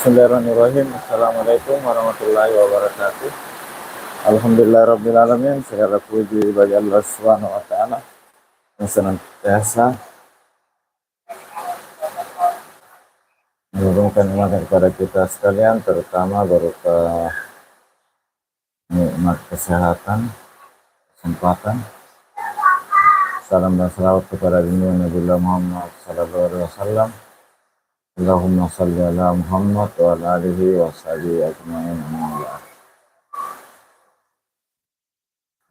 Bismillahirrahmanirrahim. Assalamualaikum warahmatullahi wabarakatuh. Alhamdulillahirrabbilalamin. Segala puji bagi Allah Subhanahu wa Ta'ala yang senantiasa menurunkan iman kepada kita sekalian, terutama berupa nikmat kesehatan, kesempatan. Salam dan salawat kepada Nabi Muhammad sallallahu alaihi wasallam. Allahumma salli ala Muhammad wa ala alihi wa sahbihi ajma'in.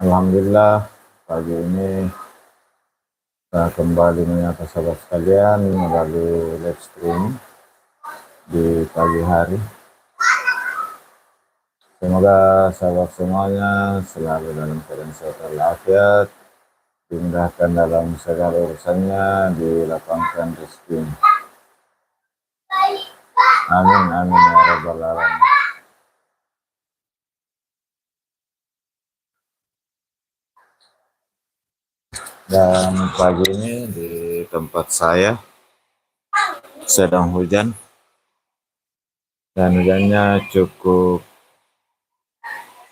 Alhamdulillah, pagi ini kita kembali menyapa sahabat sekalian melalui live stream di pagi hari. Semoga sahabat semuanya selalu dalam keadaan sehat walafiat, dimudahkan dalam segala urusannya, dilapangkan rezeki. Amin amin ya rabbal alamin. Dan pagi ini di tempat saya sedang hujan, dan hujannya cukup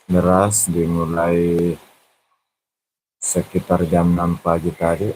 deras dimulai sekitar jam 6 pagi tadi.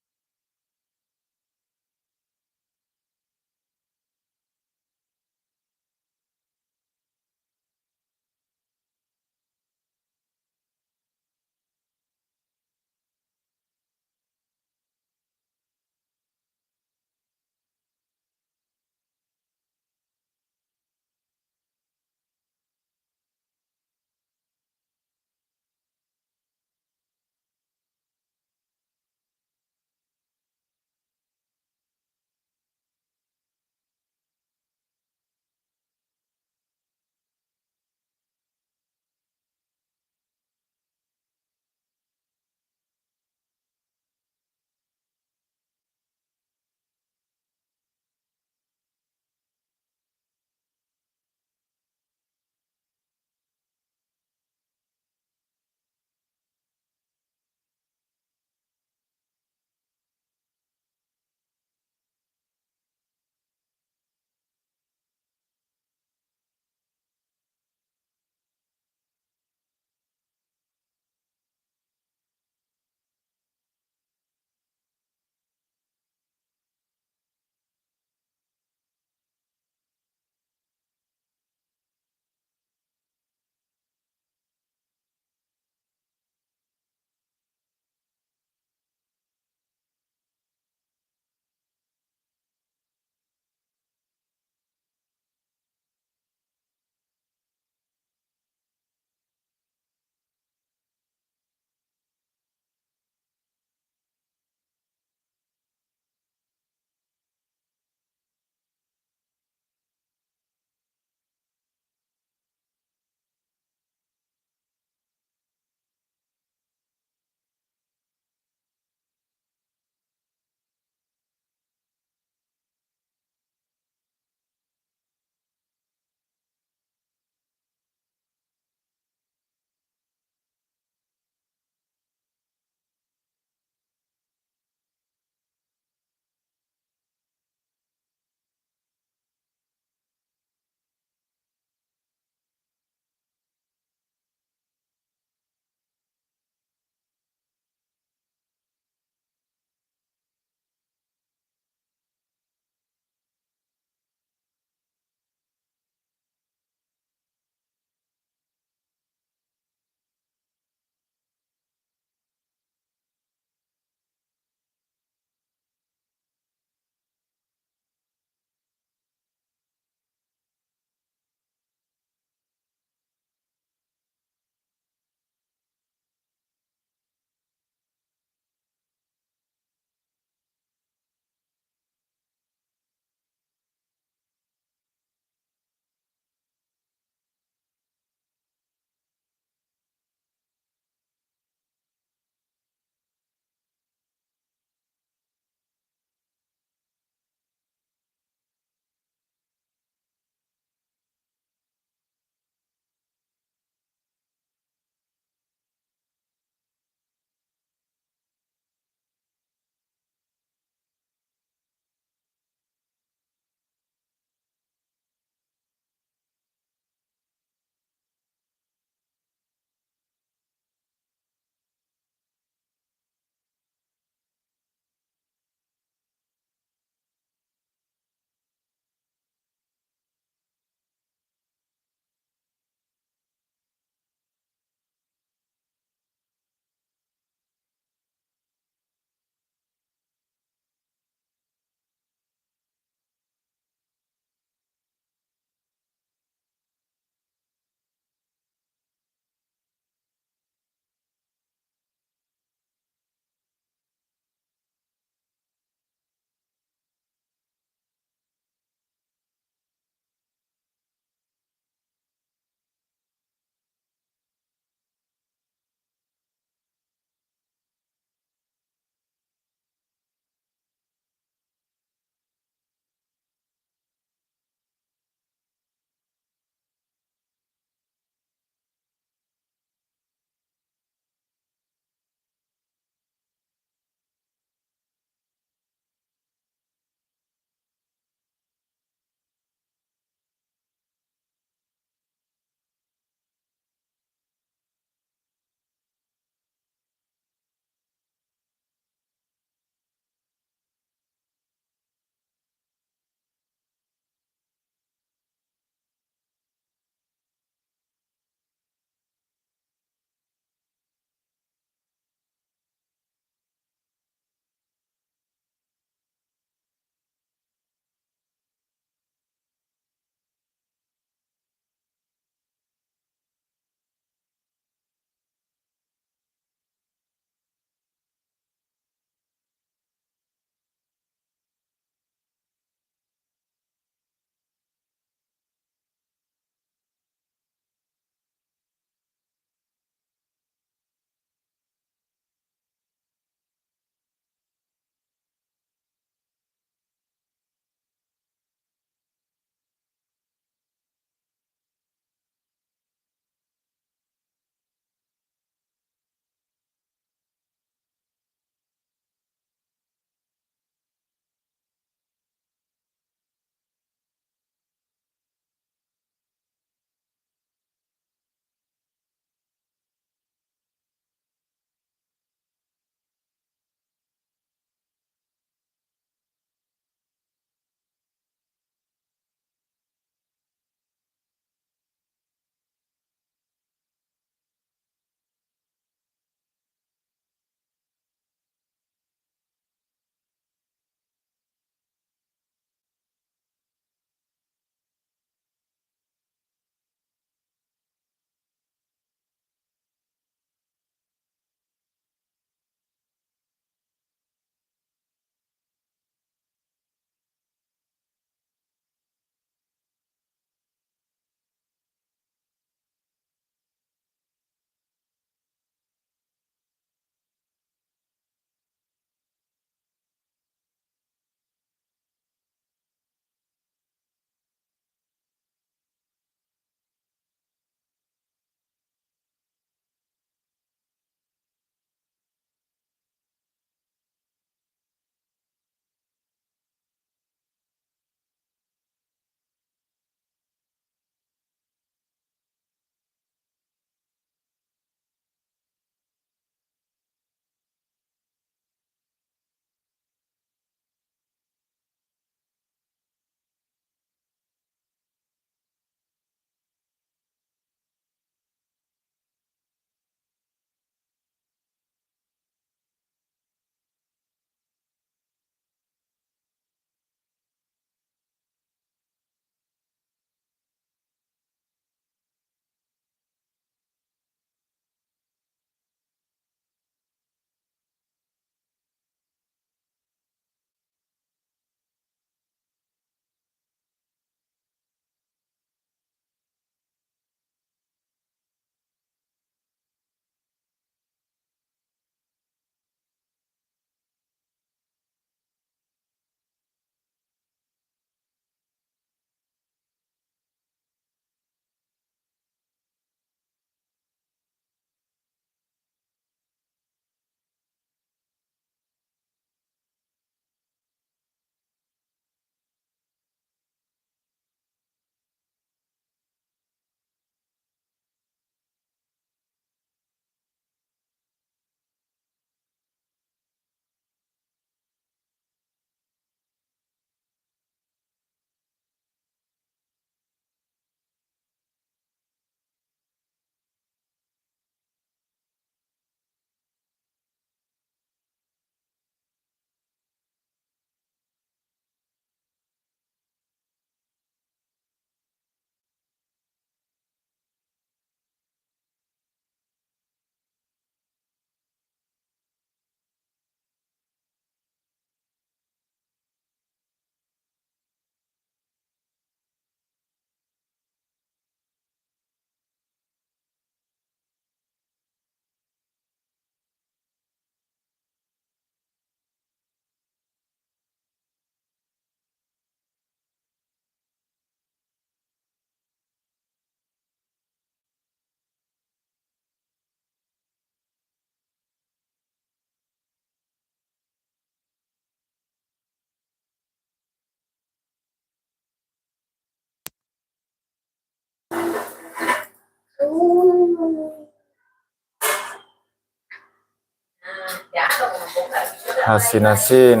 Hasin.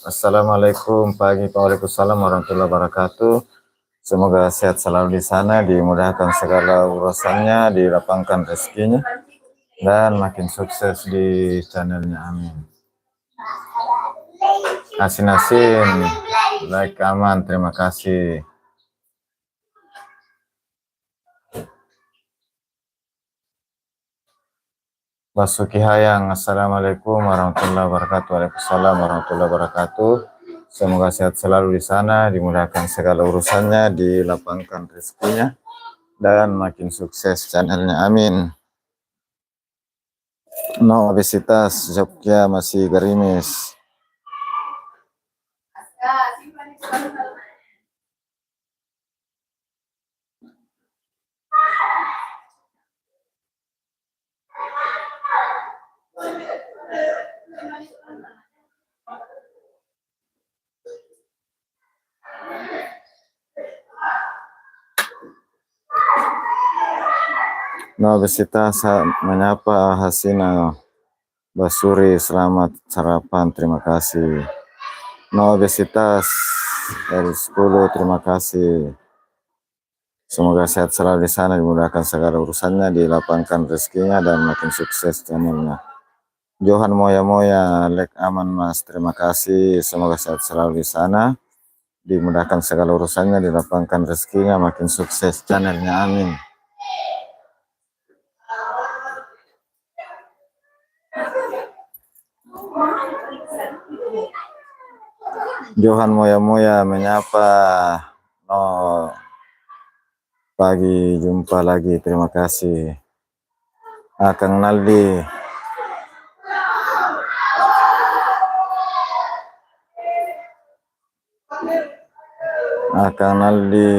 Assalamualaikum pagi, waalaikumsalam warahmatullahi wabarakatuh. Semoga sehat selalu di sana, dimudahkan segala urusannya, dilapangkan rezekinya, dan makin sukses di channelnya. Amin. Hasin, like, aman, terima kasih. Basuki Hayang, Assalamualaikum warahmatullahi wabarakatuh. Waalaikumsalam warahmatullahi wabarakatuh. Semoga sehat selalu di sana, dimudahkan segala urusannya, dilapangkan rezekinya, dan makin sukses channelnya. Amin. No obesitas, Jogja masih gerimis. No obesitas, menyapa Hasina Basuri, selamat sarapan, terima kasih. No obesitas, L10, terima kasih. Semoga sehat selalu di sana, dimudahkan segala urusannya, dilapangkan rezekinya, dan makin sukses channelnya. Johan Moya, like, aman Mas, terima kasih. Semoga sehat selalu di sana, dimudahkan segala urusannya, dilapangkan rezekinya, makin sukses channelnya. Amin. Johan Moya menyapa. No pagi, jumpa lagi, terima kasih. Kang Naldi. Kang Naldi.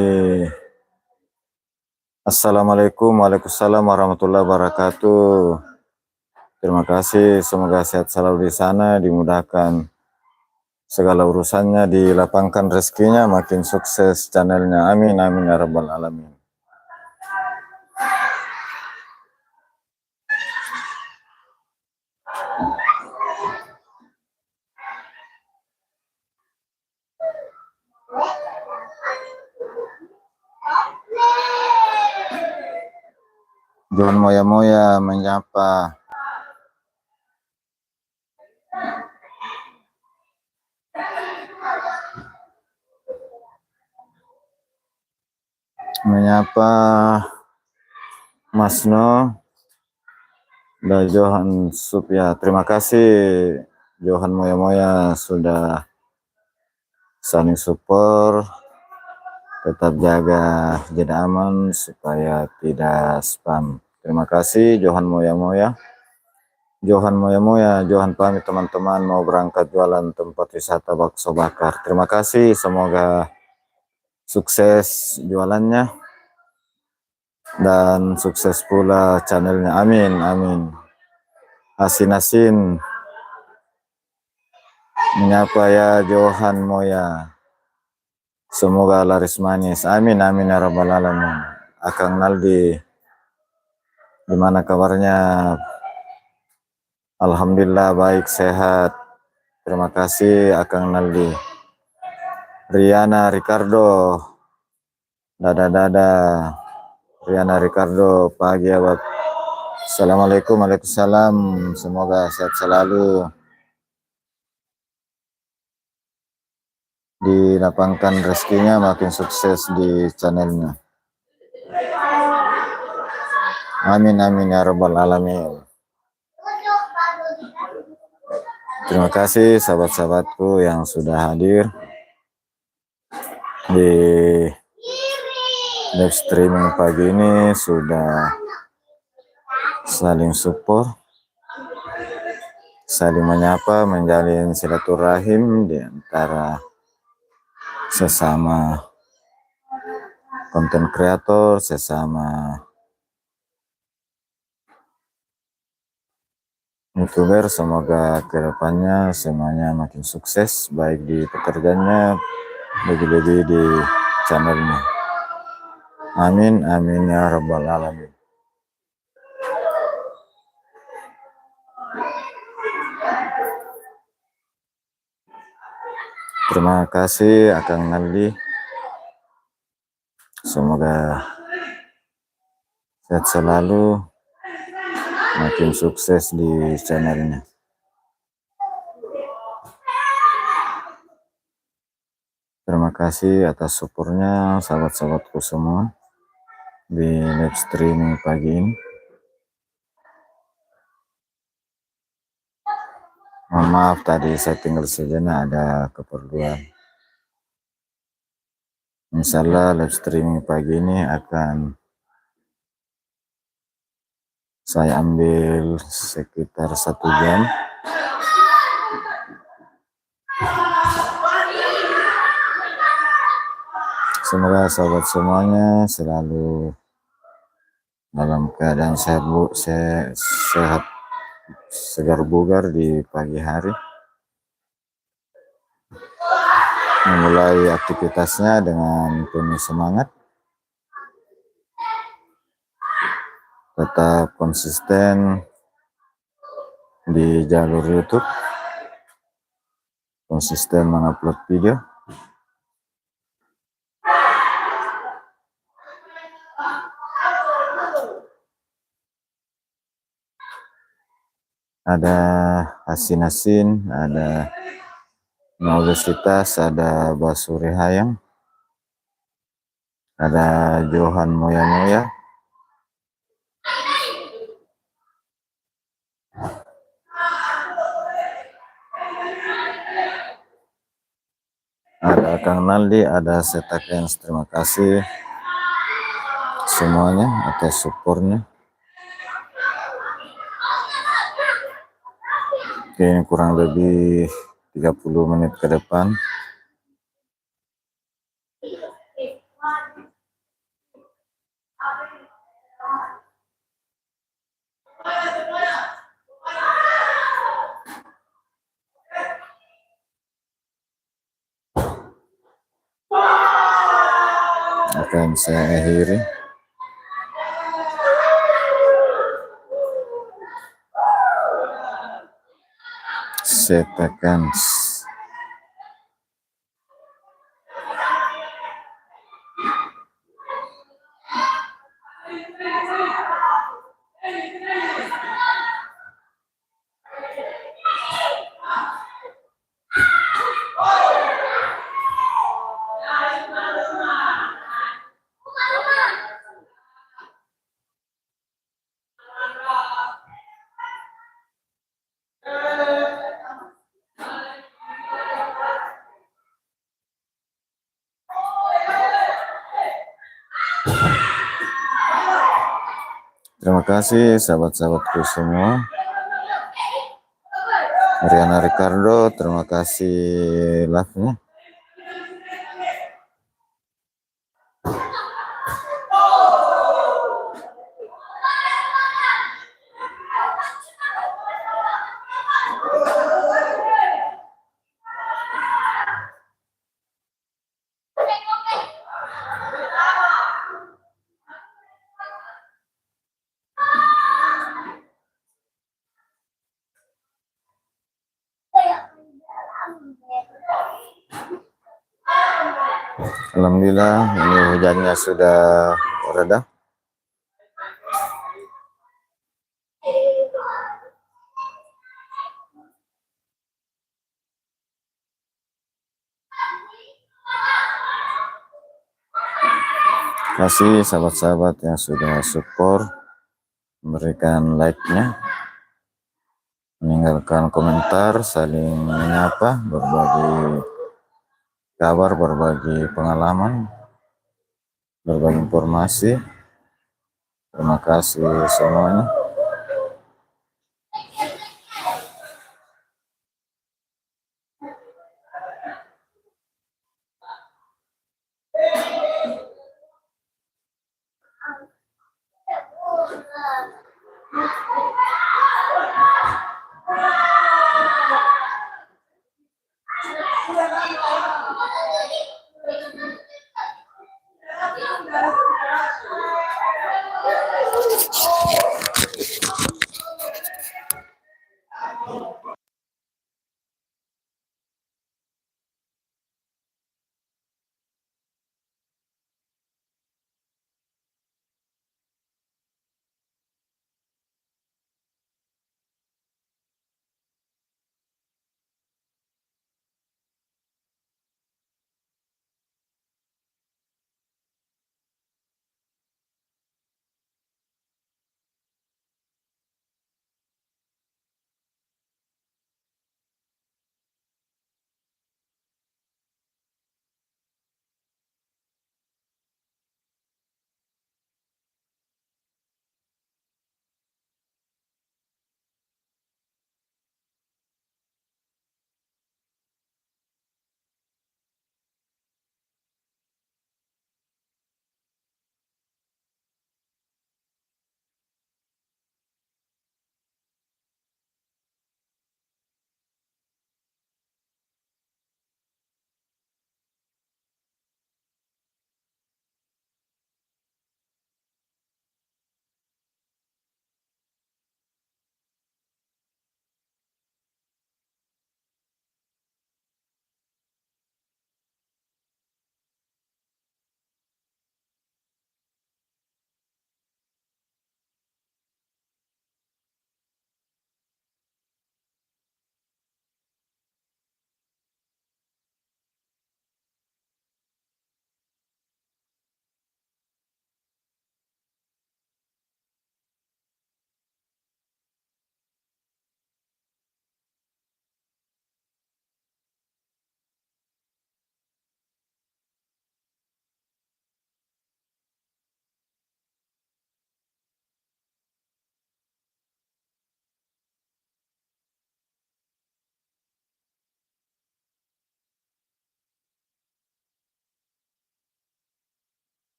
Assalamualaikum, waalaikumsalam warahmatullahi wabarakatuh. Terima kasih, semoga sehat selalu di sana, dimudahkan segala urusannya, dilapangkan rezekinya, makin sukses channelnya. Amin, amin ya rabbal alamin. Johan Moya menyapa. Menyapa Mas No dan Johan Supya. Terima kasih Johan Moya sudah saling support, tetap jaga jeda aman supaya tidak spam. Terima kasih Johan Moya. Johan pamit teman-teman, mau berangkat jualan tempat wisata bakso bakar. Terima kasih, semoga sukses jualannya dan sukses pula channelnya. Amin, amin. Hasin menyapa ya Johan Moya. Semoga laris manis. Amin, amin ya rabbal alamin. Akang Naldi, gimana kabarnya? Alhamdulillah baik, sehat. Terima kasih Akang Naldi. Riana Ricardo. Dada. Riana Ricardo, pagi abad. Assalamualaikum, waalaikumsalam. Semoga sehat selalu, dilapangkan rezekinya, makin sukses di channelnya. Amin, amin ya rabbal alamin. Terima kasih sahabat-sahabatku yang sudah hadir di live streaming pagi ini, sudah saling support, saling menyapa, menjalin silaturahim di antara sesama konten kreator, sesama YouTuber. Semoga kedepannya semuanya makin sukses, baik di pekerjaannya, lebih-lebih di channelnya. Amin, amin ya rabbal alamin. Terima kasih Akang Naldi. Semoga sehat selalu, makin sukses di channelnya. Terima kasih atas supportnya sahabat-sahabatku semua di live streaming pagi ini. Mohon maaf tadi saya tinggal sejenak, ada keperluan. Insyaallah live streaming pagi ini akan saya ambil sekitar 1 jam. Semoga sahabat semuanya selalu dalam keadaan sehat, segar bugar di pagi hari, memulai aktivitasnya dengan penuh semangat, tetap konsisten di jalur YouTube, konsisten mengupload video. Ada asin-asin, ada obesitas, ada Basuri Hayang, ada Johan Moya-Moya, ada Kang Naldi, ada Setakens. Terima kasih semuanya atas supportnya. Oke, kurang lebih 30 menit ke depan akan saya akhiri. Setakens. Terima kasih sahabat-sahabatku semua. Riana Ricardo, terima kasih live-nya. Alhamdulillah, ini hujannya sudah reda. Terima kasih sahabat-sahabat yang sudah support, memberikan like-nya, meninggalkan komentar, saling menyapa, berbagi kabar, berbagi pengalaman, berbagi informasi. Terima kasih semuanya.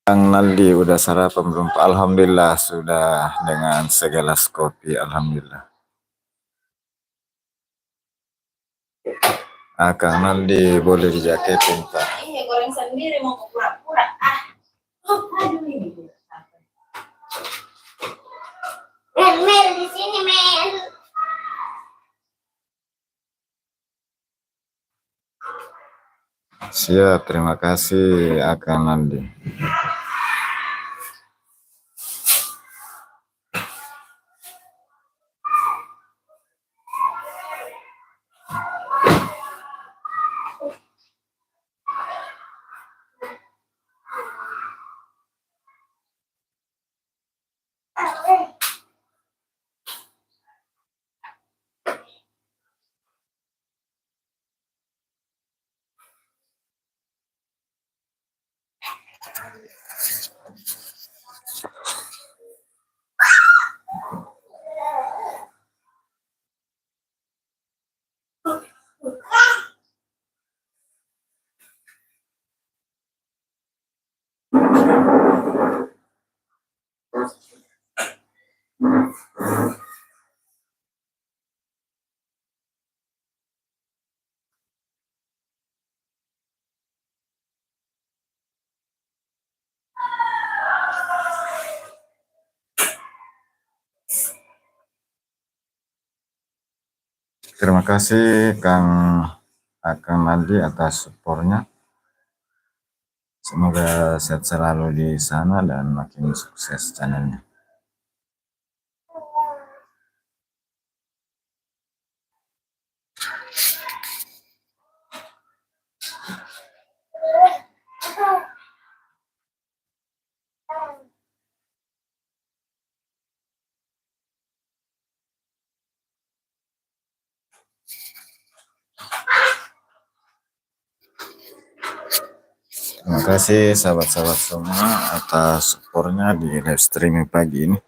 Kang Naldi udah sarapan belum? Alhamdulillah sudah dengan segelas kopi. Alhamdulillah. Kang Naldi boleh dijaketin Pak. Iya goreng sendiri mau pura-pura. Aduh ini. Mel di sini Mel. Siap, terima kasih Kang Naldi. Terima kasih Kang Naldi atas supportnya. Semoga sehat selalu di sana dan makin sukses channelnya. Terima kasih sahabat-sahabat semua atas supportnya di live streaming pagi ini.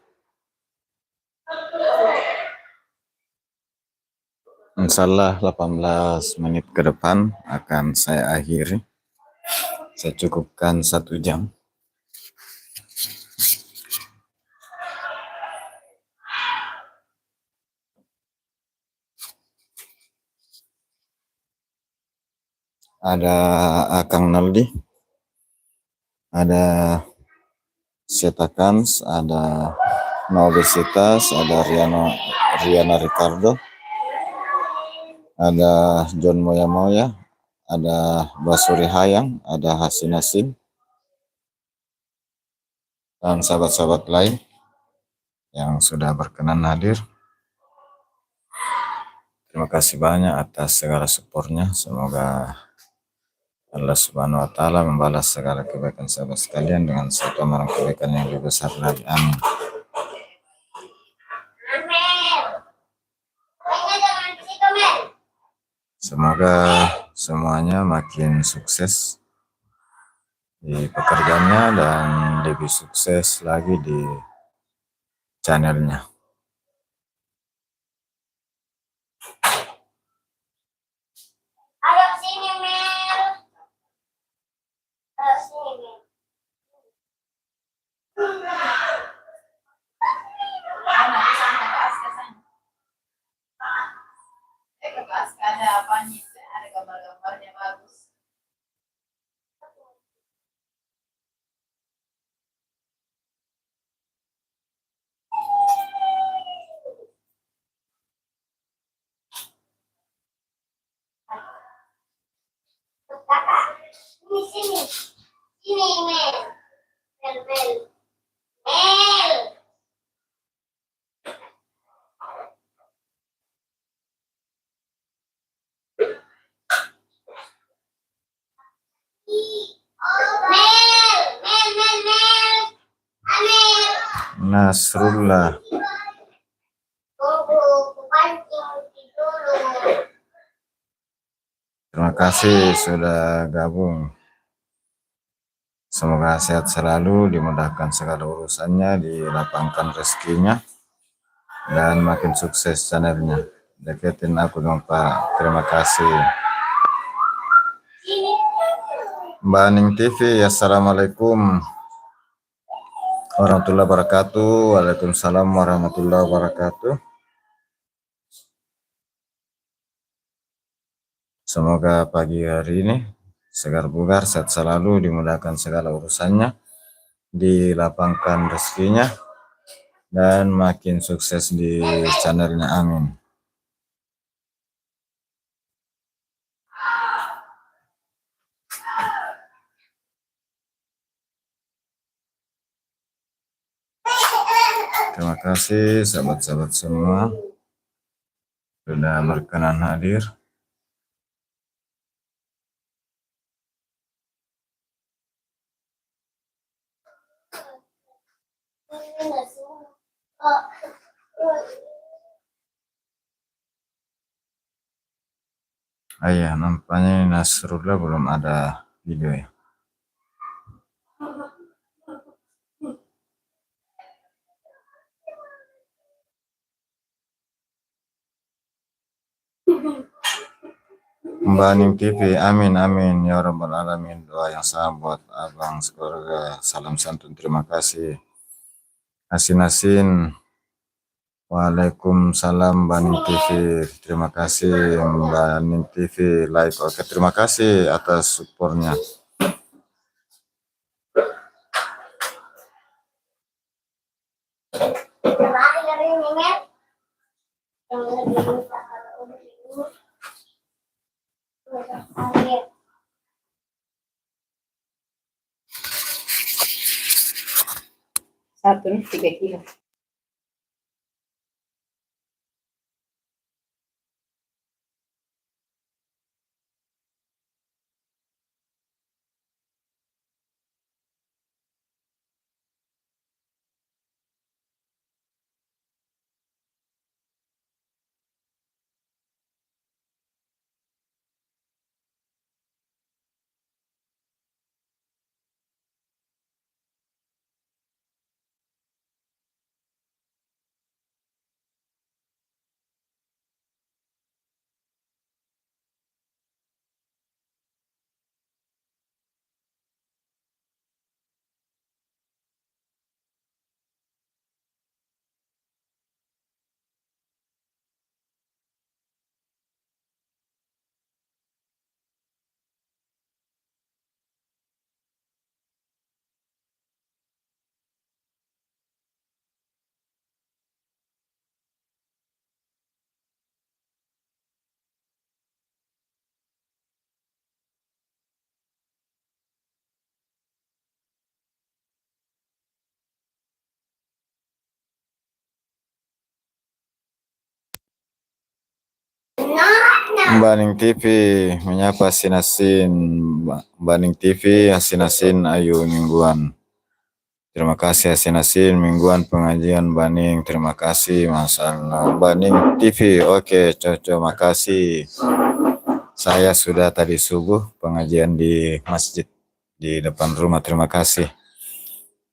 Insyaallah 18 menit ke depan akan saya akhiri. Saya cukupkan 1 jam. Ada Kang Naldi, ada Setakans, ada Noobesitas, ada Riana Ricardo, ada John Moya Moya, ada Basuri Hayang, ada Hasin Hasin, dan sahabat-sahabat lain yang sudah berkenan hadir. Terima kasih banyak atas segala supportnya. Semoga Allah Subhanahu wa Ta'ala membalas segala kebaikan sahabat sekalian dengan satu amalan kebaikan yang lebih besar lagi. Amin. Semoga semuanya makin sukses di pekerjaannya dan lebih sukses lagi di channelnya. Ayo sini Mel. Ayo sini. Ada apanya? Ada gambar-gambarnya bagus. Sini. Sini Mel. Mel. Nasrullah. Terima kasih sudah gabung. Semoga sehat selalu, dimudahkan segala urusannya, dilapangkan rezekinya, dan makin sukses channelnya. Deketin aku dong Pak. Terima kasih. Mbak Ning TV, assalamualaikum. warahmatullahi wabarakatuh. Waalaikumsalam warahmatullahi wabarakatuh. Semoga pagi hari ini segar bugar, sehat selalu, dimudahkan segala urusannya, dilapangkan rezekinya, dan makin sukses di channelnya. Amin. Terima kasih sahabat-sahabat semua sudah berkenan hadir. Ayah, nampaknya Nasrullah belum ada video ya. Mbak Ning TV, amin amin ya rabbal alamin. Doa yang sama buat abang sekeluarga. Salam santun, terima kasih. Asin. Waalaikumsalam Mbak Ning TV. Terima kasih Mbak Ning TV. Like, oke, terima kasih atas supportnya. Satu nih 3 kilo. Mbak Ning TV menyapa Sinasin. Mbak Ning TV, Asinasin Ayu mingguan. Terima kasih Asinasin mingguan pengajian Mbak Ning. Terima kasih masalah Mbak Ning TV. Oke, cocok, makasih. Saya sudah tadi subuh pengajian di masjid di depan rumah. Terima kasih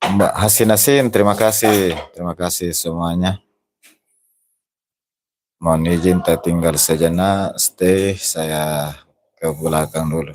Mbak Hasinasin. Terima kasih semuanya. Mohon izin tertinggal sejenak, stay, saya ke belakang dulu.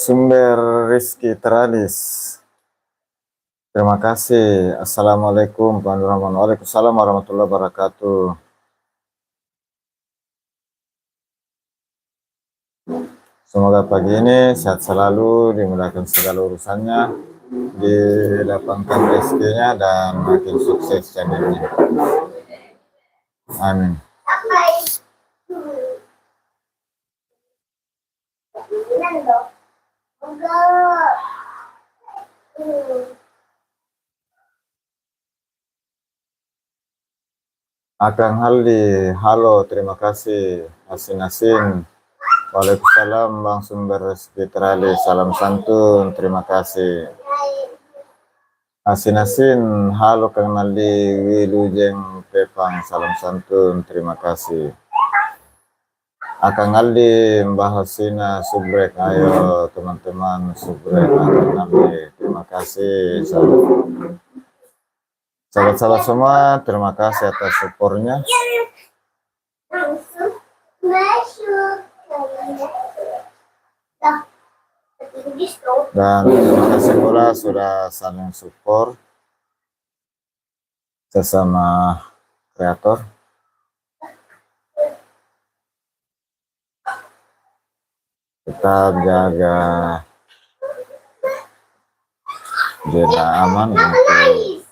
Sumber Rizky Teralis. Terima kasih. Assalamualaikum Waalaikumsalam warahmatullahi wabarakatuh. Semoga pagi ini sehat selalu, dimudahkan segala urusannya, dilapangkan rezekinya dan makin sukses channelnya. Amin. Akang Haldi, halo, terima kasih. Asin. Waalaikumsalam Bang Sumber Rizky Teralis, salam santun, terima kasih. Asin, halo Kang Naldi Wilujeng Pepang, salam santun, terima kasih. Akang Aldi, Mbah Hasina, subrek, ayo teman-teman subrek, Akang Aldi, terima kasih. Sahabat-sahabat semua, terima kasih atas supportnya. Dan terima kasih pula sudah saling support sesama kreator. Tetap jaga zona aman untuk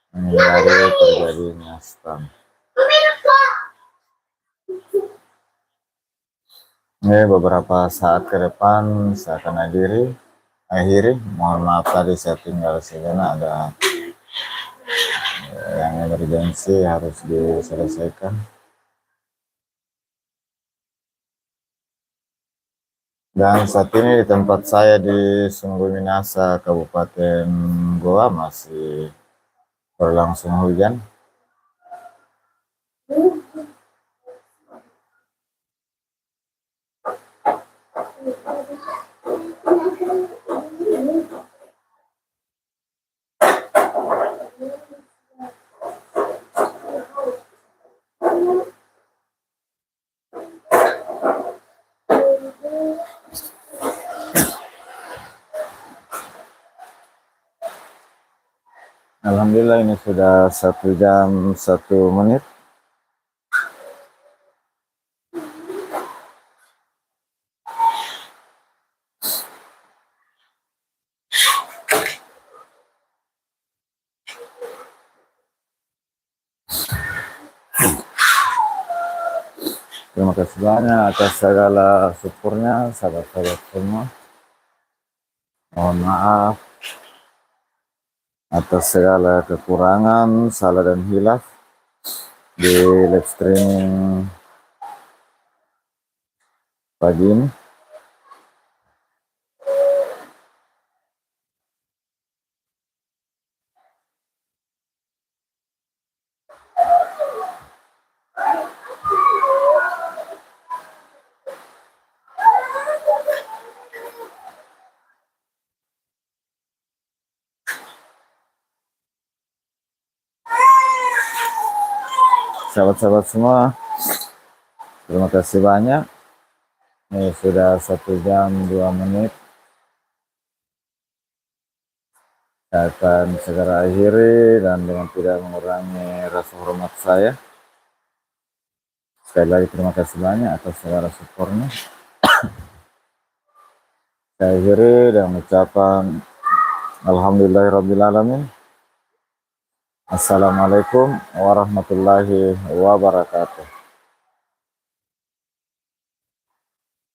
menghindari terjadinya spam. Ini beberapa saat ke depan saya akan akhiri. Mohon maaf tadi saya tinggal sejenak, ada yang emergensi harus diselesaikan. Dan saat ini di tempat saya di Sungguh Minasa, Kabupaten Goa, masih berlangsung hujan. Alhamdulillah ini sudah 1 jam 1 menit. Terima kasih banyak atas segala supportnya, sahabat-sahabat semua. Mohon maaf atas segala kekurangan, salah dan hilaf di live streaming pagi ini. Sahabat-sahabat semua, terima kasih banyak. Ini sudah 1 jam 2 menit. Saya akan segera akhiri dan dengan tidak mengurangi rasa hormat saya. Sekali lagi terima kasih banyak atas segala supportnya. Saya akhiri dan mengucapkan alhamdulillahirrabbilalamin. Assalamualaikum warahmatullahi wabarakatuh.